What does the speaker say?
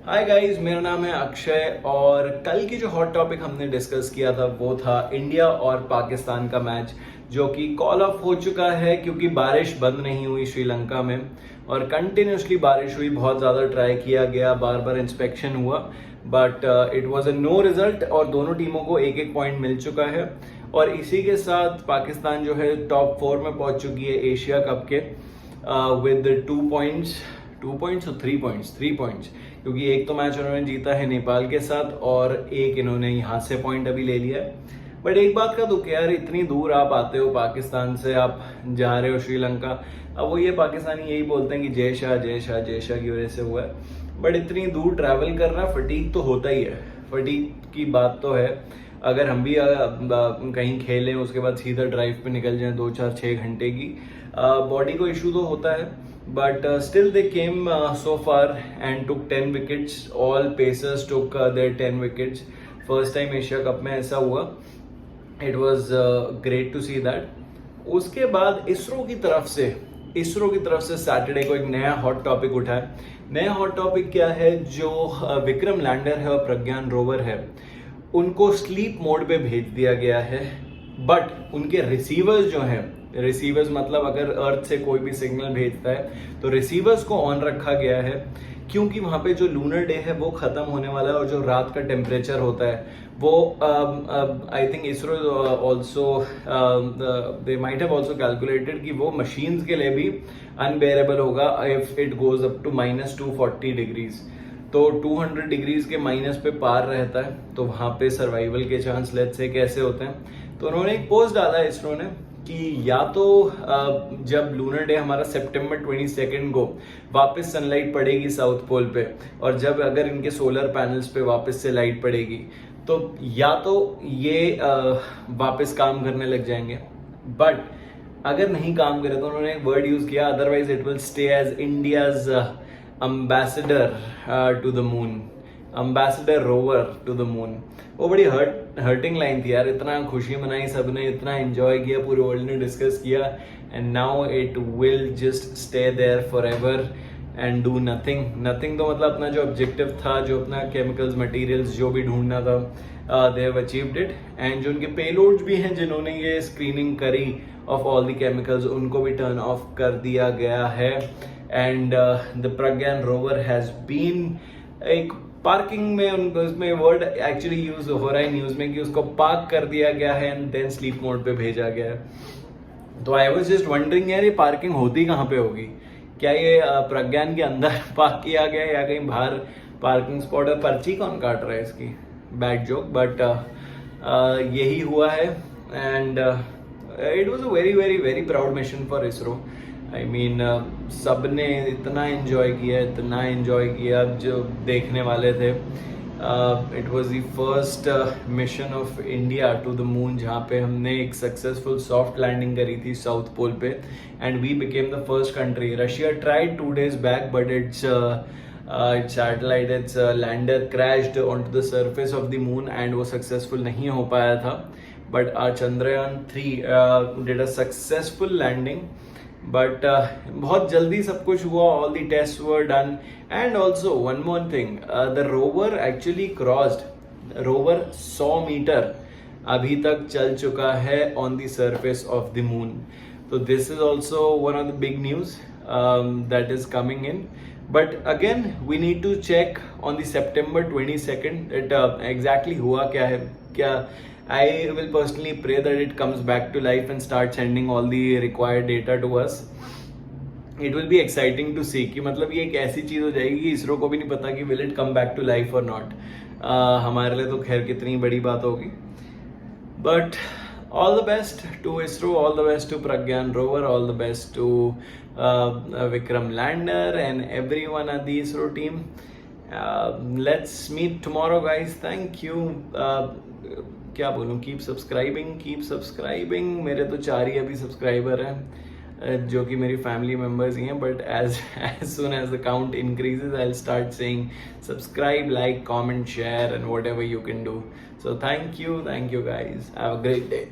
Hi guys, मेरा नाम है अक्षय और कल की जो हॉट टॉपिक हमने डिस्कस किया था वो था इंडिया और पाकिस्तान का मैच, जो कि कॉल ऑफ हो चुका है क्योंकि बारिश बंद नहीं हुई श्रीलंका में और कंटिन्यूसली बारिश हुई। बहुत ज़्यादा ट्राई किया गया, बार बार इंस्पेक्शन हुआ, but it was a no result और दोनों टीमों को एक एक पॉइंट मिल चुका है। और इसी के साथ पाकिस्तान जो है टॉप 4 में पहुंच चुकी है एशिया कप के विद 2 पॉइंट्स और 3 पॉइंट्स, क्योंकि एक तो मैच उन्होंने जीता है नेपाल के साथ और एक इन्होंने यहाँ से पॉइंट अभी ले लिया है। बट एक बात का दुख है यार, इतनी दूर आप आते हो पाकिस्तान से, आप जा रहे हो श्रीलंका। अब वो ये पाकिस्तानी यही बोलते हैं कि जय शाह जय शाह जय शाह की वजह से हुआ है, बट इतनी दूर ट्रैवल करना फटीक तो होता ही है। फटीक की बात तो है, अगर हम भी कहीं खेलें उसके बाद सीधा ड्राइव पे निकल जाएं 2 4 6 घंटे की, बॉडी को इशू तो होता है। But still they came so far and took 10 wickets. All pacers took their 10 wickets. First time Asia Cup में ऐसा हुआ. It was great to see that. उसके बाद इसरो की तरफ से सैटरडे को एक नया हॉट टॉपिक उठा है। नया हॉट टॉपिक क्या है? जो विक्रम लैंडर है और प्रज्ञान रोवर है, उनको स्लीप मोड पे भेज दिया गया है। बट उनके रिसीवर्स जो हैं, रिसीवर्स मतलब अगर अर्थ से कोई भी सिग्नल भेजता है तो रिसीवर्स को ऑन रखा गया है, क्योंकि वहां पे जो लूनर डे है वो खत्म होने वाला है और जो रात का टेम्परेचर होता है वो I think ISRO also they might have also calculated कि वो मशीन्स के लिए भी अनबेरेबल होगा if it goes up to -240 degrees. तो 200 डिग्रीज के माइनस पे पार रहता है, तो वहां पे सर्वाइवल के चांस लेट्स से कैसे होते हैं। तो उन्होंने एक पोस्ट डाला इसरो ने कि या तो जब लूनर डे हमारा सितंबर 22 को वापस सनलाइट पड़ेगी साउथ पोल पे, और जब अगर इनके सोलर पैनल्स पे वापस से लाइट पड़ेगी तो या तो ये वापस काम करने लग जाएंगे, बट अगर नहीं काम करे तो उन्होंने एक वर्ड यूज किया, otherwise it will stay as India's ambassador to the moon, ambassador rover to the moon. वो बड़ी हर्टिंग लाइन थी यार। इतना खुशी मनाई सबने, इतना एंजॉय किया, पूरे वर्ल्ड ने डिस्कस किया, and now it will just stay there for ever and do nothing. तो मतलब अपना जो ऑब्जेक्टिव था, जो अपना केमिकल्स मटेरियल्स जो भी ढूंढना था, they have achieved it. And जो उनके पेलोड्स भी हैं जिन्होंने ये स्क्रीनिंग करी ऑफ ऑल द केमिकल्स, उनको भी टर्न ऑफ कर दिया गया है। And the Pragyan rover has been एक पार्किंग में, उनको उसमें वर्ड एक्चुअली यूज हो रहा है न्यूज में कि उसको पार्क कर दिया गया है एंड देन स्लीप मोड पे भेजा गया है। तो आई वाज जस्ट वंडरिंग यार, ये पार्किंग होती कहाँ पे होगी? क्या ये प्रज्ञान के अंदर पार्क किया गया या कहीं बाहर पार्किंग स्पॉट है? पर्ची कौन काट रहा है इसकी? बैड जोक, बट यही हुआ है। And it was a very very very proud mission for ISRO. I mean सब ने इतना एंजॉय किया जो देखने वाले थे। It was the first mission of India to the moon, जहाँ पे हमने एक सक्सेसफुल सॉफ्ट लैंडिंग करी थी साउथ पोल पे, and we became the first country. Russia tried 2 days back, but its satellite, its lander crashed on to the surface of the moon and वो successful नहीं हो पाया था। But our Chandrayaan 3 did a successful landing, but बहुत जल्दी सब कुछ हुआ, all the test were done. And also one more thing, the rover actually crossed, rover 100 metre अभी तक चल चुका है on the surface of the moon. तो this is also one of the big news that is coming in. But again we need to check on the September 22 it exactly हुआ क्या है, क्या I will personally pray that it comes back to life and start sending all the required data to us. It will be exciting to see कि मतलब ये एक ऐसी चीज हो जाएगी कि इसरो को भी नहीं पता कि will it come back to life or not. हमारे लिए तो खैर कितनी बड़ी बात होगी। But all the best to ISRO, all the best to Pragyan rover, all the best to Vikram lander and everyone at the ISRO team. Let's meet tomorrow guys. Thank you. क्या बोलूँ, कीप सब्सक्राइबिंग। मेरे तो 4 ही अभी subscriber हैं जो कि मेरी family members ही हैं, but as soon as the count increases I will start saying subscribe, like, comment, share and whatever you can do. So thank you guys, have a great day.